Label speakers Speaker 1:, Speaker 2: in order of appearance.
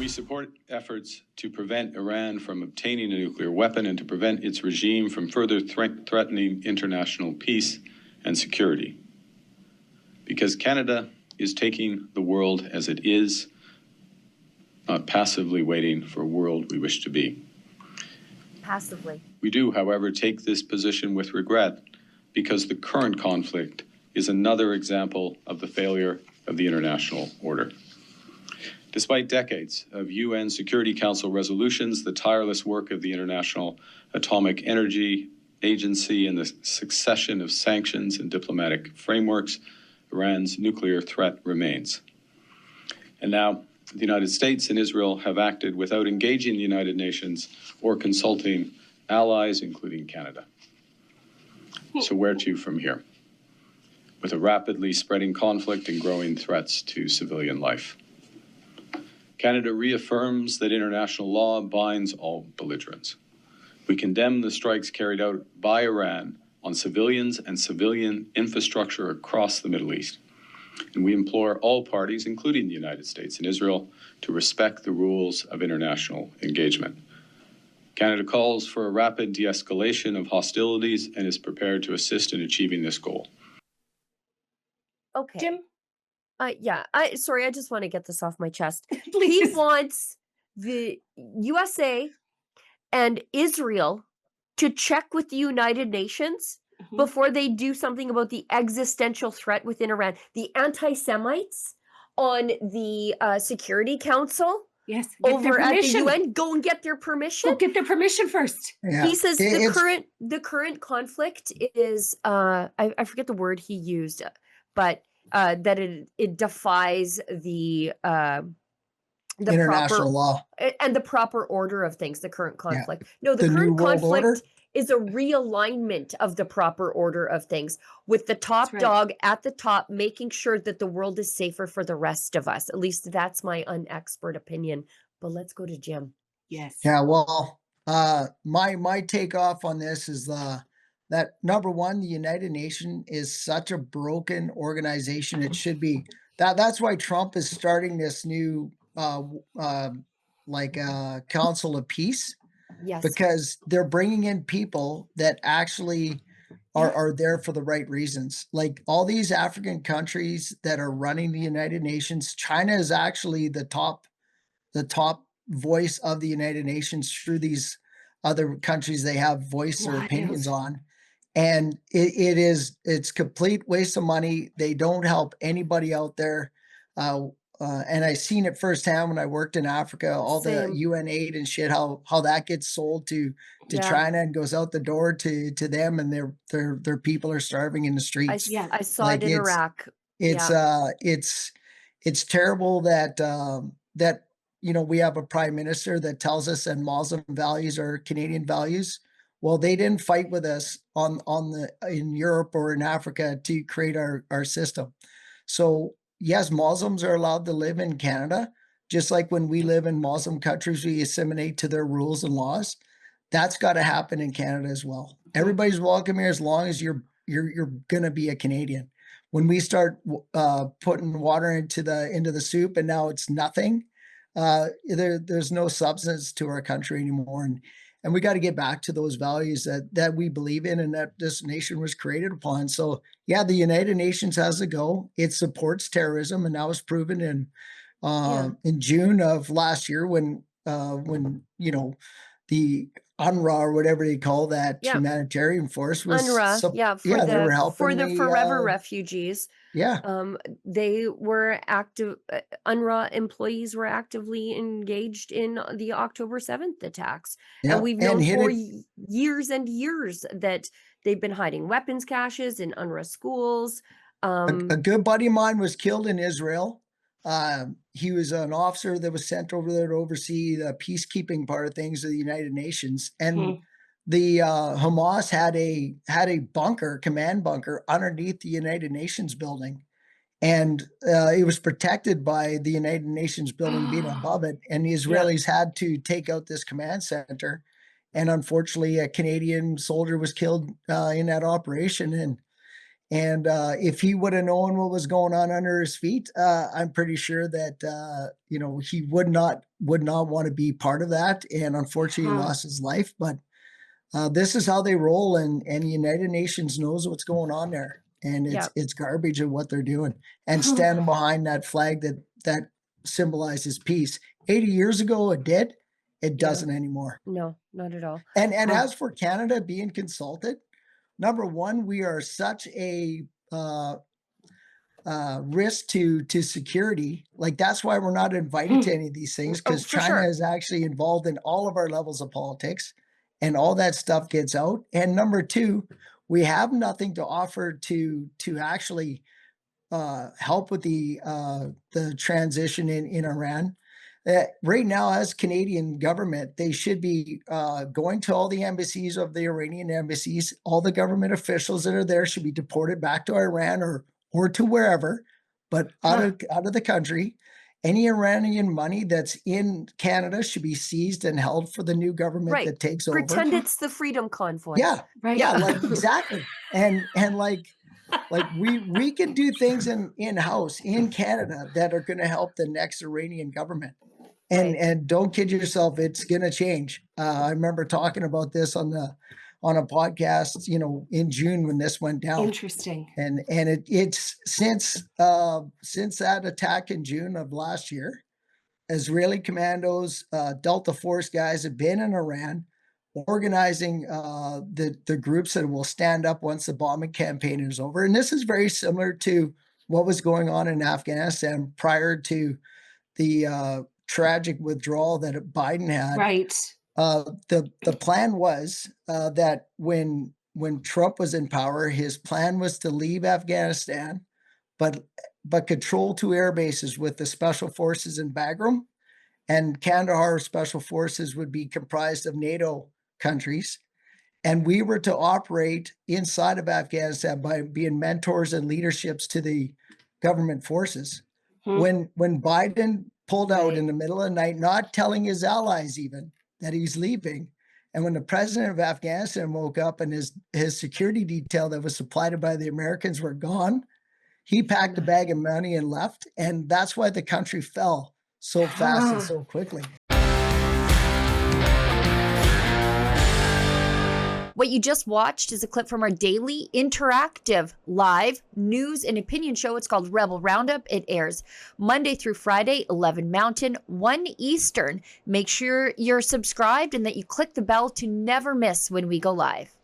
Speaker 1: We support efforts to prevent Iran from obtaining a nuclear weapon and to prevent its regime from further threatening international peace and security. Because Canada is taking the world as it is, not passively waiting for a world we wish to be.
Speaker 2: Passively.
Speaker 1: We do, however, take this position with regret because the current conflict is another example of the failure of the international order. Despite decades of UN Security Council resolutions, the tireless work of the International Atomic Energy Agency, and the succession of sanctions and diplomatic frameworks, Iran's nuclear threat remains. And now, the United States and Israel have acted without engaging the United Nations or consulting allies, including Canada. So where to from here? With a rapidly spreading conflict and growing threats to civilian life. Canada reaffirms that international law binds all belligerents. We condemn the strikes carried out by Iran on civilians and civilian infrastructure across the Middle East. And we implore all parties, including the United States and Israel, to respect the rules of international engagement. Canada calls for a rapid de-escalation of hostilities and is prepared to assist in achieving this goal.
Speaker 2: Okay.
Speaker 3: Jim?
Speaker 2: Yeah, sorry, I just want to get this off my chest.
Speaker 3: Please.
Speaker 2: He wants the USA and Israel to check with the United Nations before they do something about the existential threat within Iran. The anti-Semites on the Security Council,
Speaker 3: Yes, get
Speaker 2: over
Speaker 3: their
Speaker 2: at the
Speaker 3: permission.
Speaker 2: UN, go and get their permission.
Speaker 3: Go get their permission first.
Speaker 4: Yeah.
Speaker 2: He says the current conflict is I forget the word he used, but that it defies the
Speaker 4: international
Speaker 2: proper
Speaker 4: law
Speaker 2: and the proper order of things. The current conflict. No,
Speaker 4: The
Speaker 2: the
Speaker 4: New
Speaker 2: current
Speaker 4: World
Speaker 2: conflict
Speaker 4: Order?
Speaker 2: is a realignment of the proper order of things, with the top
Speaker 3: That's right.
Speaker 2: dog at the top, making sure that the world is safer for the rest of us. At least that's my unexpert opinion. But let's go to Jim.
Speaker 3: Yes.
Speaker 4: Yeah, well, my takeoff on this is that number one, the United Nations is such a broken organization. It should be that's why Trump is starting this new Council of Peace,
Speaker 2: Yes.
Speaker 4: because they're bringing in people that actually are there for the right reasons. Like all these African countries that are running the United Nations, China is actually the top voice of the United Nations through these other countries they have voice or opinions on. And it's complete waste of money. They don't help anybody out there. And I seen it firsthand when I worked in Africa, all
Speaker 2: Same.
Speaker 4: the UN aid and shit, how that gets sold to China and goes out the door to them, and their people are starving in the streets.
Speaker 2: I saw it in Iraq.
Speaker 4: It's terrible that we have a prime minister that tells us that Muslim values are Canadian values. Well, they didn't fight with us in Europe or in Africa to create our system. So yes, Muslims are allowed to live in Canada, just like when we live in Muslim countries, we assimilate to their rules and laws. That's got to happen in Canada as well. Everybody's welcome here as long as you're going to be a Canadian. When we start putting water into the soup and now it's nothing, there's no substance to our country anymore. And we got to get back to those values that we believe in and that this nation was created upon. So yeah, the United Nations has to go. It supports terrorism, and that was proven in June of last year when the UNRA or whatever they call that humanitarian force was
Speaker 2: UNRWA,
Speaker 4: they were helping
Speaker 2: for the forever refugees.
Speaker 4: Yeah.
Speaker 2: They were active. UNRWA employees were actively engaged in the October 7th attacks.
Speaker 4: Yeah.
Speaker 2: And we've known for years and years that they've been hiding weapons caches in UNRWA schools.
Speaker 4: A good buddy of mine was killed in Israel. He was an officer that was sent over there to oversee the peacekeeping part of things of the United Nations. And the Hamas had a bunker, command bunker, underneath the United Nations building, and it was protected by the United Nations building being above it. And the Israelis had to take out this command center, and unfortunately, a Canadian soldier was killed in that operation. And if he would have known what was going on under his feet, I'm pretty sure that he would not want to be part of that. And unfortunately, he lost his life. But this is how they roll, and the United Nations knows what's going on there, and it's garbage of what they're doing, and standing behind that flag that symbolizes peace. 80 years ago, it did. It doesn't anymore.
Speaker 2: No, not at all.
Speaker 4: And as for Canada being consulted, number one, we are such a risk to security. Like, that's why we're not invited to any of these things, because China is actually involved in all of our levels of politics, and all that stuff gets out. And number two, we have nothing to offer to actually help with the transition in Iran. Right now, as Canadian government, they should be going to all the embassies of the Iranian embassies. All the government officials that are there should be deported back to Iran or to wherever, but out of the country. Any Iranian money that's in Canada should be seized and held for the new government that takes over.
Speaker 2: Pretend it's the Freedom Convoy.
Speaker 4: Yeah, right. Yeah, like exactly. And like we can do things in house in Canada that are going to help the next Iranian government. And don't kid yourself, it's going to change. I remember talking about this on a podcast, in June when this went down.
Speaker 3: Interesting.
Speaker 4: And it's since that attack in June of last year, Israeli commandos, Delta Force guys have been in Iran, organizing the groups that will stand up once the bombing campaign is over. And this is very similar to what was going on in Afghanistan prior to the tragic withdrawal that Biden had.
Speaker 3: Right.
Speaker 4: The plan was that when Trump was in power, his plan was to leave Afghanistan, but control 2 air bases with the special forces in Bagram, and Kandahar special forces would be comprised of NATO countries. And we were to operate inside of Afghanistan by being mentors and leaderships to the government forces. When Biden pulled out in the middle of the night, not telling his allies even that he's leaving, and when the president of Afghanistan woke up and his security detail that was supplied by the Americans were gone, he packed a bag of money and left. And that's why the country fell so fast and so quickly.
Speaker 5: What you just watched is a clip from our daily interactive live news and opinion show. It's called Rebel Roundup. It airs Monday through Friday, 11 Mountain, 1 Eastern. Make sure you're subscribed and that you click the bell to never miss when we go live.